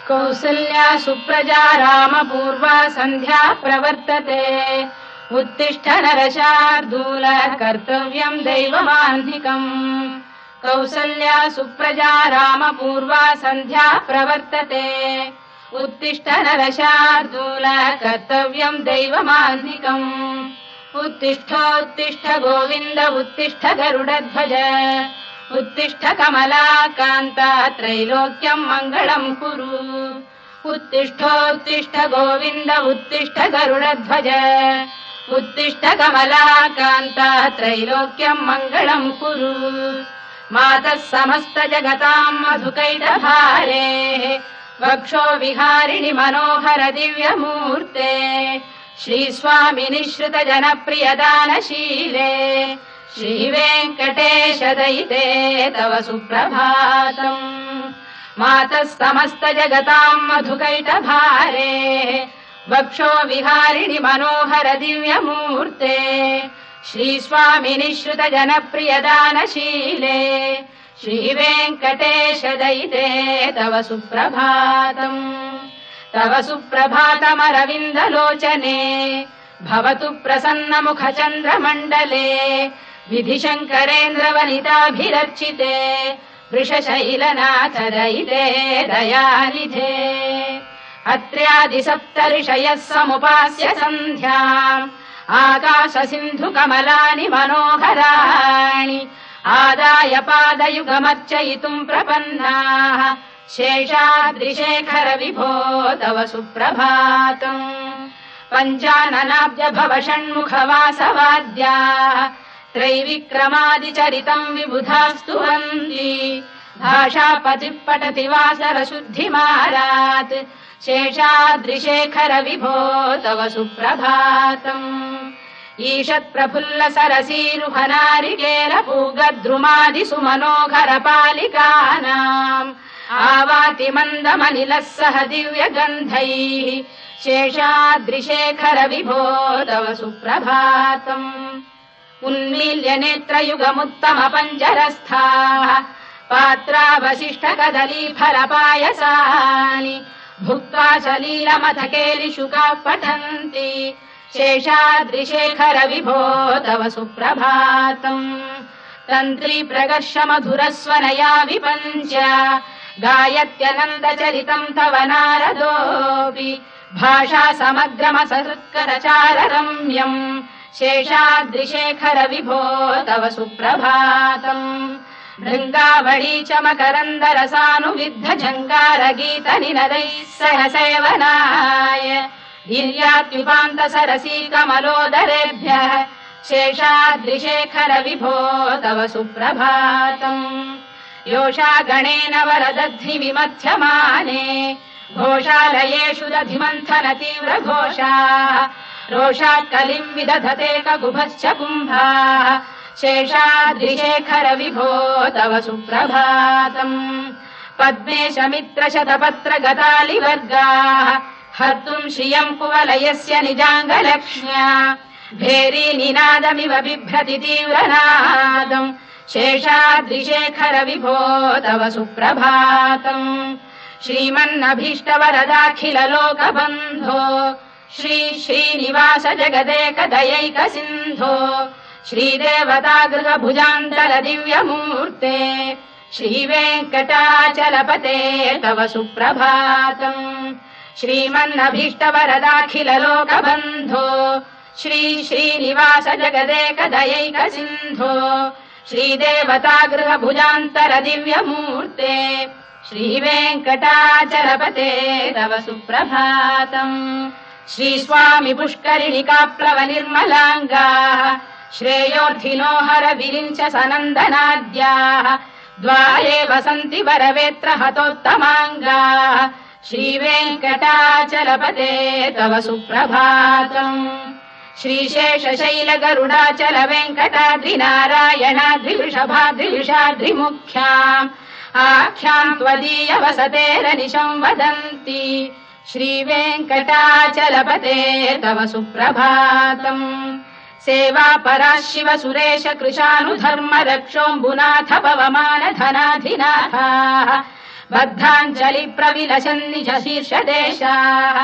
कौसल्या सुप्रजा रामपूर्वा सन्ध्या प्रवर्तते उत्तिष्ठ नरशार्दूल कर्तव्यम् दैवमान्धिकम् कौसल्या सुप्रजा रामपूर्वा सन्ध्या प्रवर्तते उत्तिष्ठ नरशार्दूल कर्तव्यम् दैवमान्धिकम् उत्तिष्ठोत्तिष्ठ गोविन्द उत्तिष्ठ गरुडध्वज उत्तिष्ठ कमलाकान्ता त्रैलोक्यम् मङ्गलम् कुरु उत्तिष्ठोत्तिष्ठ गोविन्द उत्तिष्ठ गरुडध्वज उत्तिष्ठ कमलाकान्ता त्रैलोक्यम् मङ्गलम् कुरु मातः समस्त जगताम् मधुकैटभारे वक्षो विहारिणि मनोहर दिव्यमूर्ते श्रीस्वामिनि श्रुत जनप्रियदानशीले श्रीवेङ्कटेश दयिते तव सुप्रभातम् मातः समस्त जगताम् मधुकैटभारे वक्षो विहारिणि मनोहर दिव्यमूर्ते श्रीस्वामिनि श्रुत जनप्रियदानशीले श्रीवेङ्कटेश दयिते तव सुप्रभातम् तव सुप्रभातमरविन्दलोचने भवतु प्रसन्नमुखचन्द्रमण्डले विधिशङ्करेन्द्रवनिताभिरर्चिते वृषशैलनाथ दयिते दयानिधे अत्र्यादिसप्तऋषयः समुपास्य सन्ध्याम् आकाशसिन्धुकमलानि मनोहराणि आदाय पादयुगमर्चयितुम् प्रपन्नाः शेषाद्रिशेखर विभो तव सुप्रभातम् पञ्चाननाब्ज भव षण्मुखवासवाद्याः त्रैविक्रमादिचरितम् विबुधास्तुवन्ति भाषापतिः पठति वासरशुद्धिमारात् शेषाद्रिशेखर विभो तव सुप्रभातम् ईषत्प्रफुल्ल सरसीरुहनारिकेलपूगद्रुमादिषु मनोहर पालिकानाम् आवाति मन्दमनिलः सह दिव्यगन्धैः शेषाद्रिशेखर विभो तव सुप्रभातम् उन्मील्य नेत्रयुगमुत्तम पञ्जरस्थाः पात्रावशिष्ट कदलीफलपायसानि भुक्त्वा सलीलमथकेलिशुकाः पठन्ति शेषाद्रिशेखर विभो तव सुप्रभातम् तन्त्री प्रकर्ष मधुरस्वनया विपञ्च गायत्यनन्दचरितम् तव नारदोऽपि भाषा समग्रमसहृत्करचार रम्यम् शेषाद्रिशेखर विभो तव सुप्रभातम् भृङ्गावळी च मकरन्दरसानुविद्ध झङ्कारगीत निनदैः सह सेवनाय वीर्यात्युपान्त सरसी कमलोदरेभ्यः शेषाद्रिशेखर विभो तव सुप्रभातम् योषा गणेन वरदध्नि विमथ्यमाने घोषालयेषु दधिमन्थन तीव्र घोषाः रोषात् कलिम् विदधते ककुभश्च कुम्भाः शेषाद्रिशेखर विभो तव सुप्रभातम् पद्मेश मित्र शतपत्र गतालिवर्गाः हर्तुम् श्रियम् कुवलयस्य निजाङ्गलक्ष्म्या भेरी निनादमिव बिभ्रति तीव्रनादम् शेषाद्रिशेखर विभो तव सुप्रभातम् श्रीमन्नभीष्टवरदाखिल लोकबन्धो श्री श्रीनिवास जगदेक दयैक सिन्धो श्रीदेवतागृह भुजान्तल दिव्यमूर्ते श्रीवेङ्कटाचलपते तव सुप्रभातम् श्रीमन्नभीष्टवरदाखिल लोकबन्धो श्री श्रीनिवास जगदेक दयैक सिन्धो श्रीदेवतागृह भुजान्तर दिव्यमूर्ते श्रीवेङ्कटाचलपते तव सुप्रभातम् श्रीस्वामि पुष्करिणिकाप्लव निर्मलाङ्गाः श्रेयोर्थिनोहर विरिञ्च सनन्दनाद्याः द्वारे वसन्ति वरवेत्र हतोत्तमाङ्गाः श्रीवेङ्कटाचलपते तव सुप्रभातम् श्रीशेषशैल गरुडाचल वेङ्कटाद्रिनारायणाद्रिवृषभाद्रिविषाद्रिमुख्याम् आख्याम् त्वदीय वसतेरनिशम् वदन्ति श्रीवेङ्कटाचलपते तव सुप्रभातम् सेवा परा शिव सुरेश कृशानुधर्म रक्षोऽम्बुनाथ पवमान धनाधिनाथाः बद्धाञ्जलि प्रविलसन् निज शीर्षदेशाः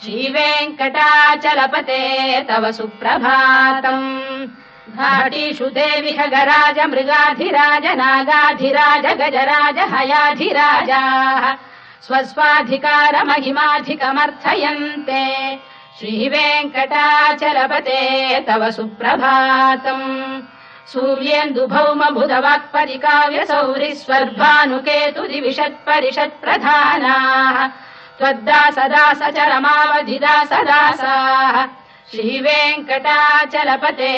श्रीवेङ्कटाचलपते तव सुप्रभातम् घाटीषु देवि खगराज मृगाधिराज नागाधिराज गजराज हयाधिराजाः स्वस्वाधिकारमहिमाधिकमर्थयन्ते श्रीवेङ्कटाचलपते तव सुप्रभातम् सूर्येन्दुभौम बुधवाक्परिकाव्यसौरिस्वर्भानुकेतुदिविषत्परिषत्प्रधानाः त्वद्दासदासचरमावधिदासदासाः श्रीवेङ्कटाचलपते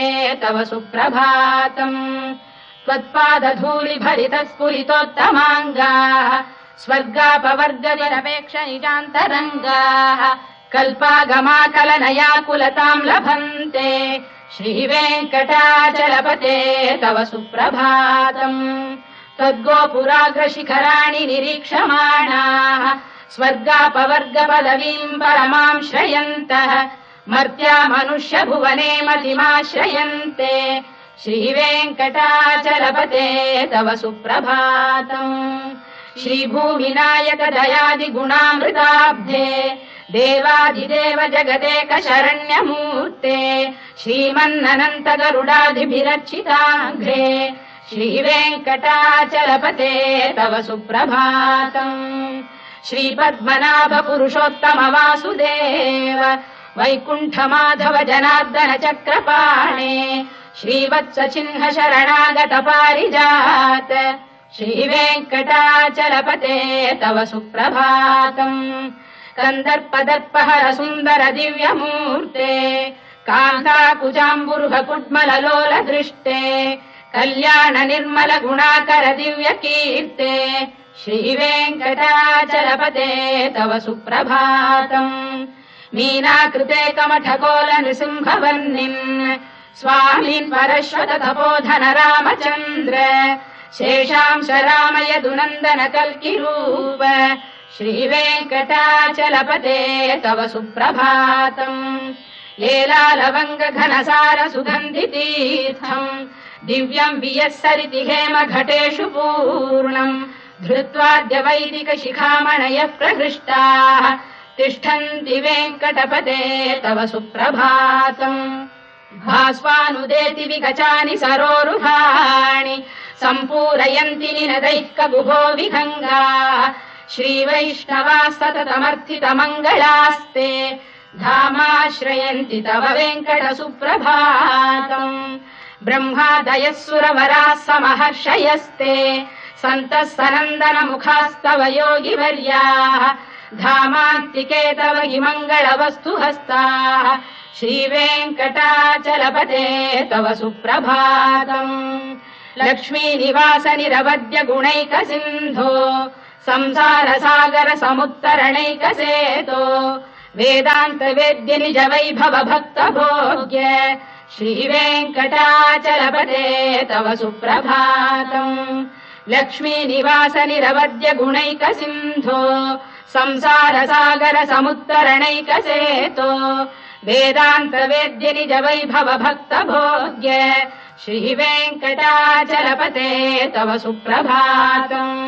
तव सुप्रभातम् त्वत्पादधूलिभरितस्फुलितोत्तमाङ्गाः स्वर्गापवर्गनिरपेक्ष निजान्तरङ्गाः कल्पागमाकलनयाकुलताम् लभन्ते श्रीवेङ्कटाचलपते तव सुप्रभातम् त्वद्गोपुराग्रशिखराणि निरीक्षमाणाः स्वर्गापवर्गपदवीम् परमाम् श्रयन्तः मर्त्या मनुष्य भुवने मतिमाश्रयन्ते श्रीवेङ्कटाचलपते तव सुप्रभातम् श्रीभूमिनायक दयादिगुणामृताब्धे देवादिदेव जगदेक शरण्यमूर्ते श्रीमन्ननन्त गरुडादिभिरर्चिताङ्घ्रे श्रीवेङ्कटाचलपते तव सुप्रभातम् श्रीपद्मनाभ पुरुषोत्तम वासुदेव वैकुण्ठ माधव जनार्दन चक्रपाणे श्रीवत्स चिह्न शरणागत पारिजात श्रीवेङ्कटाचलपते तव सुप्रभातम् कन्दर्पदर्पहर सुन्दर दिव्यमूर्ते कान्ताकुजाम्बुरुह कुड्मललोल दृष्टे कल्याण निर्मल गुणाकर दिव्यकीर्ते श्रीवेङ्कटाचलपते तव सुप्रभातम् मीनाकृते कमठकोल नृसिंहवर्णिन् स्वामिन् परश्वत तपोधन रामचन्द्र शेषांश रामयदुनन्दन कल्किरूप श्रीवेङ्कटाचलपते तव सुप्रभातम् लेलालवङ्ग घनसार सुगन्धितीर्थम् दिव्यम् वियस्सरिति हेम घटेषु पूर्णम् धृत्वाद्य वैदिक शिखामणयः प्रहृष्टाः तिष्ठन्ति वेङ्कटपते तव सुप्रभातम् भास्वानुदेति विगचानि सरोरुहाणि सम्पूरयन्ति निनदैः कगुभो विहङ्गाः श्रीवैष्णवाः सततमर्थितमङ्गलास्ते धामाश्रयन्ति तव वेङ्कट सुप्रभातम् ब्रह्मादयः सुरवराः समहर्षयस्ते सन्तः सनन्दन मुखास्तव योगिवर्याः धामान्तिके तव हि मङ्गलवस्तु हस्ताः श्रीवेङ्कटाचलपते तव सुप्रभातम् लक्ष्मीनिवास निरवद्य गुणैक सिन्धो संसार सागर समुत्तरणैकसेतो वेदान्त वेद्य निज वैभव भक्त भोग्य श्रीवेङ्कटाचलपते तव सुप्रभातम् लक्ष्मीनिवास निरवद्य गुणैक सिन्धो संसार सागर समुत्तरणैकसेतो वेदान्त वेद्य निज वैभव भक्त भोग्य श्रीवेङ्कटाचलपते तव सुप्रभातम्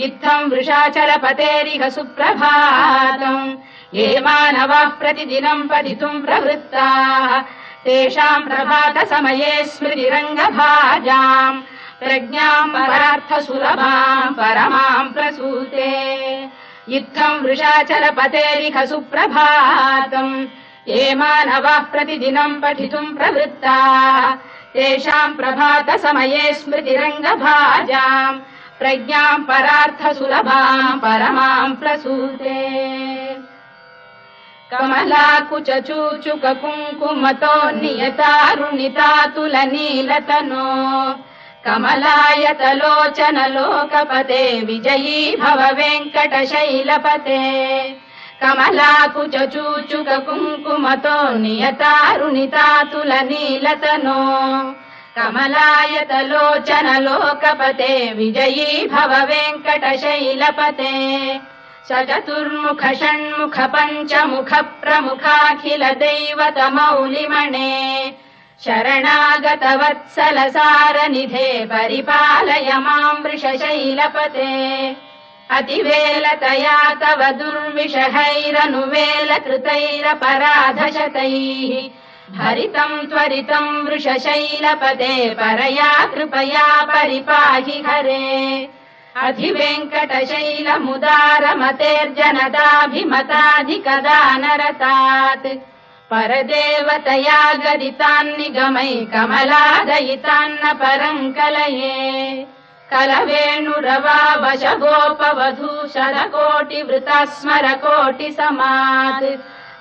इत्थम् वृषाचलपतेरिह सुप्रभातम् ये मानवाः प्रतिदिनम् पठितुम् प्रवृत्ताः तेषाम् प्रभात समये स्मृतिरङ्गभाजाम् प्रज्ञाम् परार्थसुलभाम् परमाम् प्रसूते इत्थम् वृषाचलपतेरिह सुप्रभातम् ये मानवाः प्रतिदिनम् पठितुम् प्रवृत्ताः तेषाम् प्रभात समये स्मृतिरङ्गभाजाम् प्रज्ञाम् परार्थसुलभाम् परमाम् प्रसूते कमलाकुच चूचुक कुङ्कुमतो नियतारुणितातुलनीलतनो कमलायतलोचन लोकपते विजयी भव वेङ्कटशैलपते कमलाकुच चूचुक कुङ्कुमतो नियतारुणितातुलनीलतनो कमलायतलोचन लोकपते विजयी भव वेङ्कटशैलपते सचतुर्मुख षण्मुख पञ्चमुख प्रमुखाखिल दैवत मौलिमणे शरणागतवत्सलसारनिधे परिपालय मां वृषशैलपते अतिवेलतया तव दुर्विषहैरनुवेलकृतैरपराधशतैः हरितम् त्वरितम् वृषशैलपते परया कृपया परिपाहि हरे अधिवेङ्कटशैलमुदारमतेर्जनदाभिमताधिकदानरतात् परदेवतया गदितान्निगमै कमलादयितान्न परम् कलये कलवेणुरवावशगोपवधू शतकोटिवृता स्मरकोटिसमात्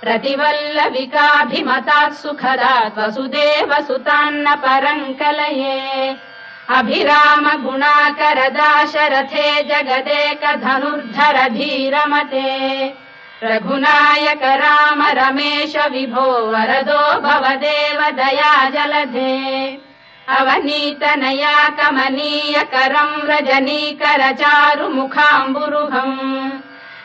प्रतिवल्लविकाभिमतात् सुखदात् वसुदेवसुतान्न परम् कलये अभिराम गुणाकरदाशरथे जगदेकधनुर्धर धीरमते रघुनायक राम रमेश विभो वरदो भवदेव दया जलधे अवनीतनया कमनीयकरम् रजनीकर चारुमुखाम्बुरुहम्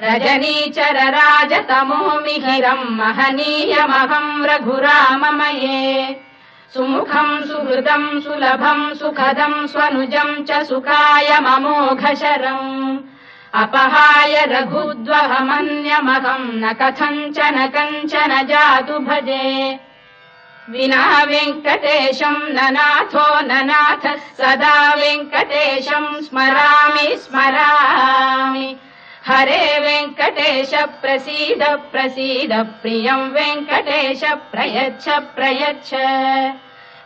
रजनीचर राजतमो मिहिरम् महनीयमहम् रघुराममये सुमुखम् सुहृदम् सुलभम् सुखदम् स्वनुजम् च सुखायममोघशरम् अपहाय रघुद्वहमन्यमहम् न कथञ्चन कञ्चन जातु भजे विना वेङ्कटेशम् न नाथो न नाथः सदा वेङ्कटेशम् स्मरामि स्मरामि हरे वेङ्कटेश प्रसीद प्रसीद प्रियम् वेङ्कटेश प्रयच्छ प्रयच्छ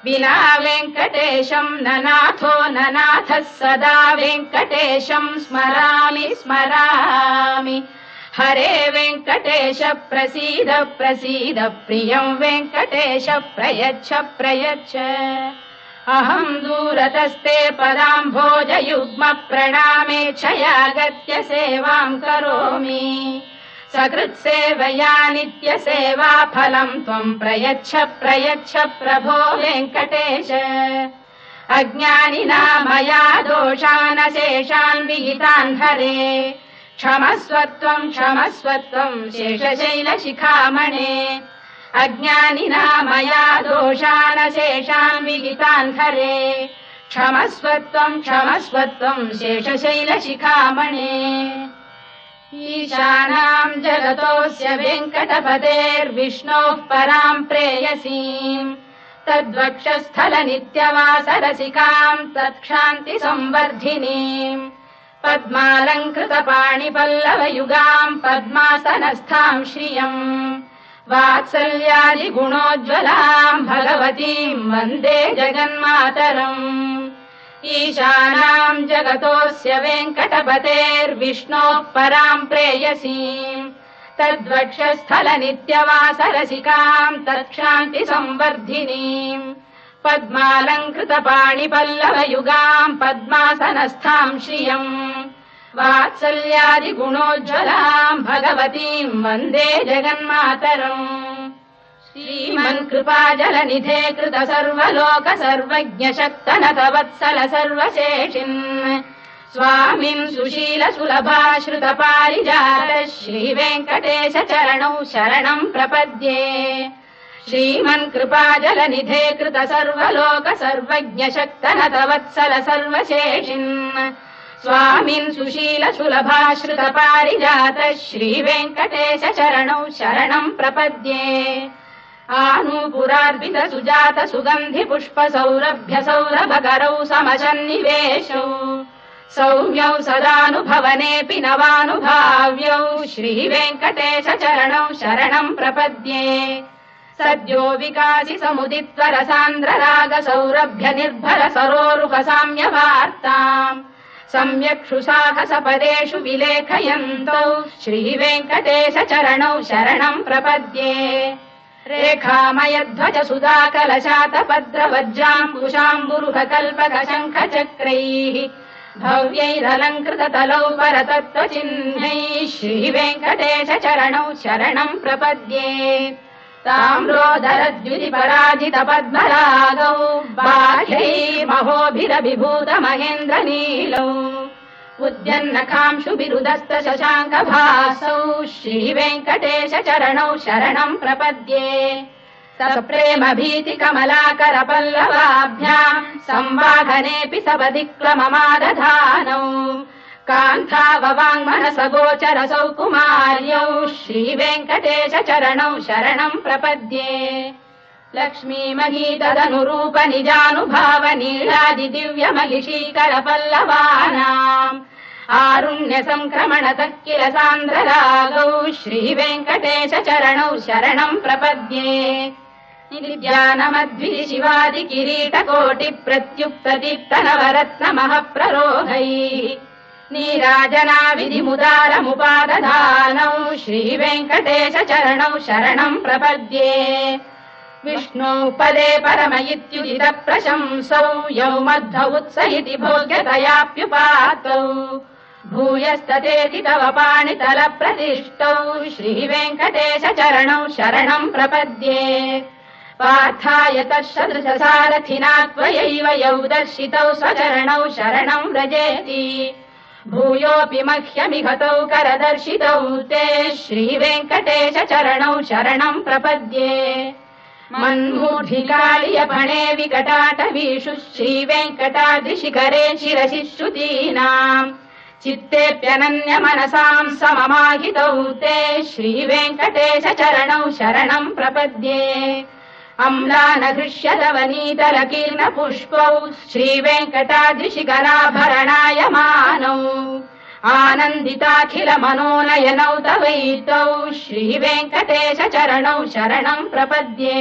विना वेङ्कटेशम् न नाथो न नाथः सदा वेङ्कटेशम् स्मरामि स्मरामि हरे वेङ्कटेश प्रसीद प्रसीद प्रियम् वेङ्कटेश प्रयच्छ प्रयच्छ अहम् दूरतस्ते पदाम्भोजयुग्म प्रणामेच्छयागत्य सेवाम् करोमि सकृत्सेवया नित्यसेवा फलम् त्वम् प्रयच्छ प्रयच्छ प्रभो वेङ्कटेश अज्ञानिना मया दोषानशेषान् विहितान् हरे क्षमस्वत्वम् क्षमस्वत्वम् शेषशैलशिखामणे अज्ञानिना मया दोषानशेषान् विहितान् हरे क्षमस्वत्वम् क्षमस्वत्वम् शेषशैलशिखामणे ईशानाम् जगतोऽस्य वेङ्कटपतेर्विष्णोः पराम् प्रेयसीम् तद्वक्षस्थलनित्यवासरसिकाम् तत्क्षान्तिसंवर्धिनीम् पद्मालङ्कृतपाणिपल्लवयुगाम् पद्मासनस्थाम् श्रियम् वात्सल्यादिगुणोज्ज्वलाम् भगवतीम् वन्दे जगन्मातरम् ईशानाम् जगतोऽस्य वेङ्कटपतेर्विष्णोः पराम् प्रेयसीम् तद्वक्षस्थलनित्यवासरसिकाम् तत्क्षान्तिसंवर्धिनीम् पद्मालङ्कृतपाणिपल्लवयुगाम् पद्मासनस्थाम् श्रियम् वात्सल्यादिगुणोज्ज्वलाम् भगवतीम् वन्दे जगन्मातरम् श्रीमन्कृपाजलनिधे कृत सर्वलोक सर्वज्ञ शक्तनत वत्सल सर्वशेषिन् स्वामिन् सुशील सुलभाश्रुत पारिजात श्रीवेङ्कटेश चरणौ शरणम् प्रपद्ये श्रीमन्कृपाजलनिधे कृत सर्वलोक सर्वज्ञ शक्तनत वत्सल सर्वशेषिन् स्वामिन् सुशील सुलभाश्रुत पारिजात श्रीवेङ्कटेश चरणौ शरणम् प्रपद्ये आनूपुरार्पित सुजात सुगन्धि पुष्प सौरभ्य सौरभकरौ समसन्निवेशौ सौम्यौ सदानुभवनेऽपि नवानुभाव्यौ श्रीवेङ्कटेश चरणौ शरणम् प्रपद्ये सद्यो विकासि समुदित्वर सान्द्र राग सौरभ्य निर्भर सरोरुह साम्यवार्ताम् सम्यक्षु साहसपदेषु विलेखयन्तौ श्रीवेङ्कटेश चरणौ शरणम् प्रपद्ये रेखामयध्वज सुधाकलशातपद्रवज्राम्बुशाम्बुरुह कल्पक शङ्ख चक्रैः भव्यैरलङ्कृततलौ परतत्त्वचिह्नैः श्रीवेङ्कटेश चरणौ शरणम् प्रपद्ये ताम्रोदरद्युतिपराजित पद्मरागौ बाह्यैर्महोभिरभिभूत महेन्द्रनीलौ उद्यन्नखांशुभिरुदस्त शशाङ्कभासौ श्रीवेङ्कटेश चरणौ शरणम् प्रपद्ये सप्रेम भीति कमलाकर पल्लवाभ्याम् संवाहनेऽपि सपदिक्लममादधानौ कान्थाववाङ्मनस गोचरसौ कुमार्यौ श्रीवेङ्कटेश चरणौ शरणम् प्रपद्ये लक्ष्मीमही तदनुरूप निजानुभाव नीलादि दिव्य महिषीकर पल्लवानाम् आरुण्य संक्रमण तक्किल सान्द्ररागौ श्रीवेङ्कटेश चरणौ शरणम् प्रपद्ये निद्यानमद्भि शिवादि किरीटकोटि प्रत्युक्त दीप्त नवरत्न महप्ररोहैः नीराजना विधिमुदारमुपादधानौ श्रीवेङ्कटेश चरणौ शरणम् प्रपद्ये विष्णौ पदे परम इत्युदित प्रशंसौ यौ मध्व उत्स इति भोग्यतयाप्युपातौ भूयस्ततेति तव पाणितल प्रतिष्ठौ श्रीवेङ्कटेश चरणौ शरणम् प्रपद्ये पार्थाय तत्सदृश सारथिना त्वयैव यौ दर्शितौ स्वचरणौ शरणम् व्रजेति भूयोऽपि मह्यमिघतौ करदर्शितौ ते श्रीवेङ्कटेश चरणौ शरणम् प्रपद्ये मन्मूढिकालियपणे विकटाटवीषु श्रीवेङ्कटाद्रिशिखरे शिरसि श्रुतीनाम् चित्तेऽप्यनन्य मनसाम् सममाहितौ ते श्रीवेङ्कटेश चरणौ शरणम् प्रपद्ये अम्लानघृष्यदवनीतलकीर्ण पुष्पौ श्रीवेङ्कटाद्रिशिखराभरणायमानौ आनन्दिताखिल मनोनयनौ तवैतौ श्रीवेङ्कटेश चरणौ शरणम् प्रपद्ये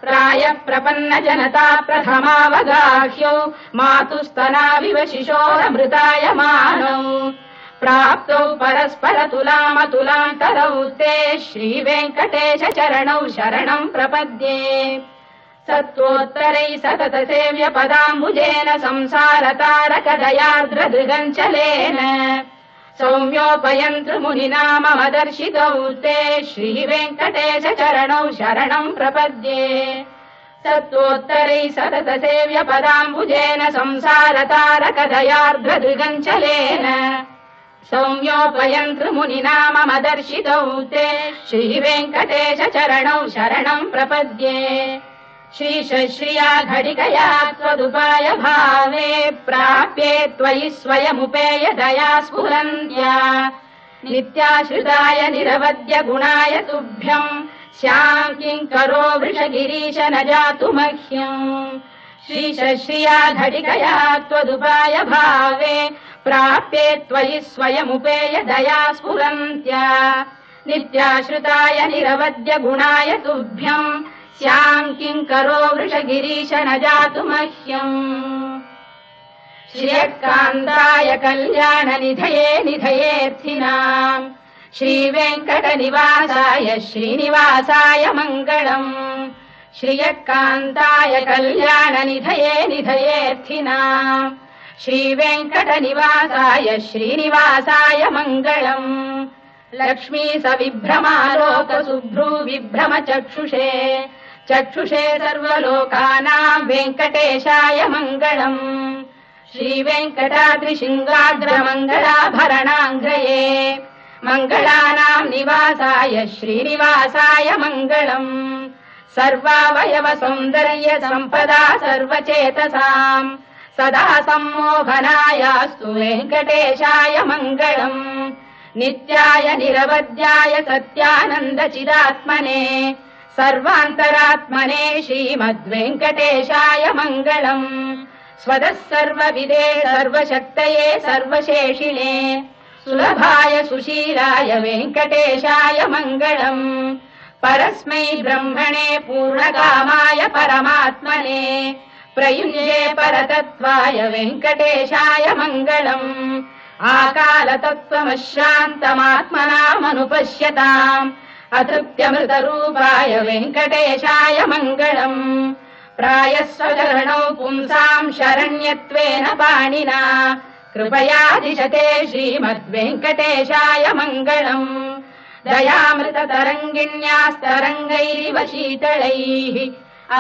प्रायः प्रपन्न जनता प्रथमावगाह्यौ मातुस्तनाविव शिशोरमृतायमानौ प्राप्तौ परस्पर तुलामतुलान्तरौ ते श्रीवेङ्कटेश चरणौ शरणम् प्रपद्ये सत्त्वोत्तरैः सतत सेव्य पदाम्बुजेन संसारतारकदयार्द्रदृगञ्चलेन सौम्योपयन्तृमुनिना मम दर्शितौ ते श्रीवेङ्कटेश चरणौ शरणम् प्रपद्ये सत्त्वोत्तरैः सतत सेव्य पदाम्बुजेन संसारतारकदयार्द्रदृगञ्चलेन सौम्योपयन्तृमुनिना मम दर्शितौ ते श्रीवेङ्कटेश चरणौ शरणम् प्रपद्ये श्रीशश्रिया घटिकया त्वदुपाय भावे प्राप्ये त्वयि स्वयमुपेय दया स्फुरन्त्या नित्याश्रिताय निरवद्य गुणाय तुभ्यम् स्याम् किङ्करो वृषगिरीश न जातु मह्यम् श्रीशश्रिया घटिकया त्वदुपाय भावे प्राप्ये त्वयि स्वयमुपेय दया स्फुरन्त्या नित्याश्रिताय निरवद्य गुणाय तुभ्यम् स्याम् किङ्करो वृषगिरीश न जातु मह्यम् श्रियकान्ताय कल्याणनिधये निधयेऽर्थिनाम् श्रीवेङ्कटनिवासाय श्रीनिवासाय मङ्गलम् श्रियकान्ताय कल्याणनिधये निधयेऽर्थिनाम् श्रीवेङ्कटनिवासाय श्रीनिवासाय मङ्गलम् लक्ष्मी सविभ्रमालोक सुभ्रू विभ्रम चक्षुषे चक्षुषे सर्वलोकानाम् वेङ्कटेशाय मङ्गलम् श्रीवेङ्कटाद्रिशृङ्गाग्रमङ्गलाभरणाङ्ग्रये मङ्गलानाम् निवासाय श्रीनिवासाय मङ्गलम् सर्वावयव सौन्दर्य सम्पदा सर्वचेतसाम् सदा सम्मोहनायास्तु वेङ्कटेशाय मङ्गलम् नित्याय निरवद्याय सत्यानन्दचिदात्मने सर्वान्तरात्मने श्रीमद्वेङ्कटेशाय मङ्गलम् स्वदः सर्वविदे सर्वशक्तये सर्वशेषिणे सुलभाय सुशीलाय वेङ्कटेशाय मङ्गलम् परस्मै ब्रह्मणे पूर्णकामाय परमात्मने प्रयुञ्जे परतत्त्वाय वेङ्कटेशाय मङ्गलम् आकालतत्त्वमश्रान्तमात्मनामनुपश्यताम् अतृप्त्यमृतरूपाय वेङ्कटेशाय मङ्गलम् प्रायस्वचरणौ पुंसाम् शरण्यत्वेन पाणिना कृपयादिशते श्रीमद्वेङ्कटेशाय मङ्गलम् दयामृततरङ्गिण्यास्तरङ्गैरिव शीतलैः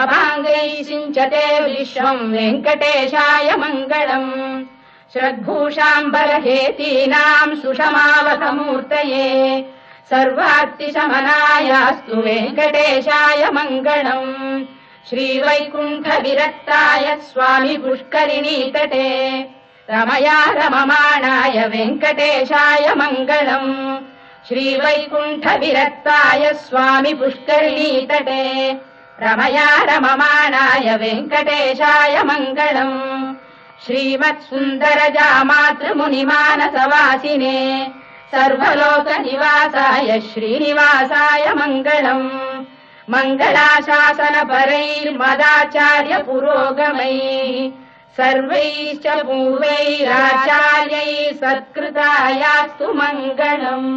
अभाङ्गैः सिञ्चते विश्वम् वेङ्कटेशाय मङ्गलम् श्रद्भूषाम्बरहेतीनाम् सुषमावकमूर्तये सर्वार्तिशमनायास्तु वेङ्कटेशाय मङ्गलम् श्रीवैकुण्ठविरक्ताय स्वामी पुष्करिणीतटे रमया रममाणाय वेङ्कटेशाय मङ्गलम् श्रीवैकुण्ठविरक्ताय स्वामी पुष्करिणीतटे रमया रममाणाय वेङ्कटेशाय मङ्गलम् श्रीमत्सुन्दरजामातृमुनिमानसवासिने सर्वलोकनिवासाय श्रीनिवासाय मङ्गलम् मङ्गलाशासनपरैर्मदाचार्य पुरोगमैः सर्वैश्च पूर्वैराचार्यैः सत्कृतायास्तु मङ्गलम्।